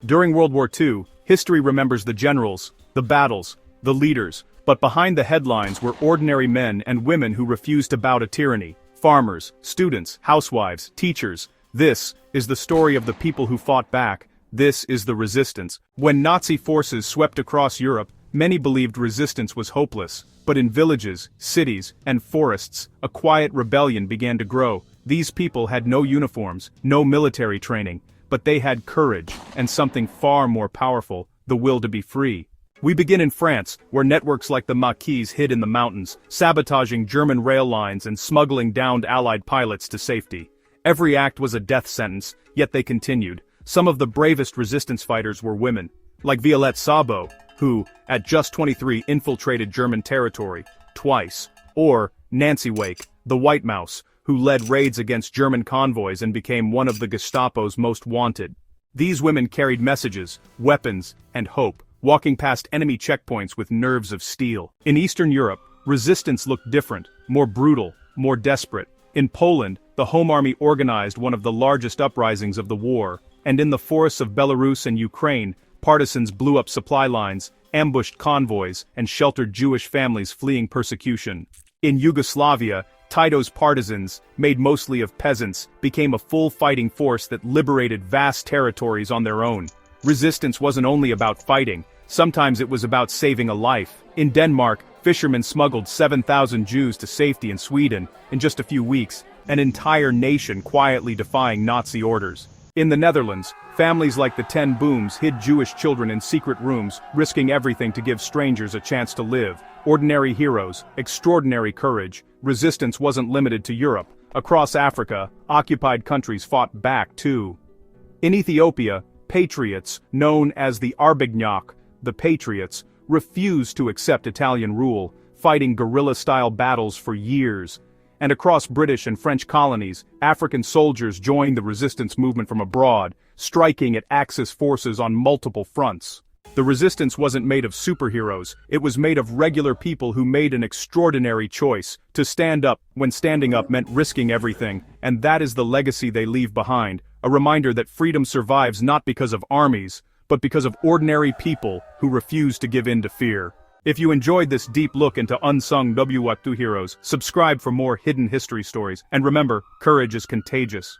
During World War II, history remembers the generals, the battles, the leaders, but behind the headlines were ordinary men and women who refused to bow to tyranny. Farmers, students, housewives, teachers. This is the story of the people who fought back. This is the resistance. When Nazi forces swept across Europe, many believed resistance was hopeless. But in villages, cities, and forests, a quiet rebellion began to grow. These people had no uniforms, no military training, but they had courage, and something far more powerful, the will to be free. We begin in France, where networks like the Maquis hid in the mountains, sabotaging German rail lines and smuggling downed Allied pilots to safety. Every act was a death sentence, yet they continued. Some of the bravest resistance fighters were women, like Violette Sabo, who, at just 23, infiltrated German territory, twice. Or Nancy Wake, the White Mouse, who led raids against German convoys and became one of the Gestapo's most wanted. These women carried messages, weapons, and hope, walking past enemy checkpoints with nerves of steel. In Eastern Europe, resistance looked different, more brutal, more desperate. In Poland, the Home Army organized one of the largest uprisings of the war, and in the forests of Belarus and Ukraine, partisans blew up supply lines, ambushed convoys, and sheltered Jewish families fleeing persecution. In Yugoslavia, Tito's partisans, made mostly of peasants, became a full fighting force that liberated vast territories on their own. Resistance wasn't only about fighting, sometimes it was about saving a life. In Denmark, fishermen smuggled 7,000 Jews to safety in Sweden. In just a few weeks, an entire nation quietly defying Nazi orders. In the Netherlands, families like the Ten Booms hid Jewish children in secret rooms, risking everything to give strangers a chance to live. Ordinary heroes, extraordinary courage. Resistance wasn't limited to Europe. Across Africa, occupied countries fought back too. In Ethiopia, patriots, known as the Arbignac, the Patriots, refused to accept Italian rule, fighting guerrilla-style battles for years. And across British and French colonies, African soldiers joined the resistance movement from abroad, striking at Axis forces on multiple fronts. The resistance wasn't made of superheroes, it was made of regular people who made an extraordinary choice to stand up when standing up meant risking everything, and that is the legacy they leave behind, a reminder that freedom survives not because of armies, but because of ordinary people who refuse to give in to fear. If you enjoyed this deep look into unsung WWII heroes, subscribe for more hidden history stories, and remember, courage is contagious.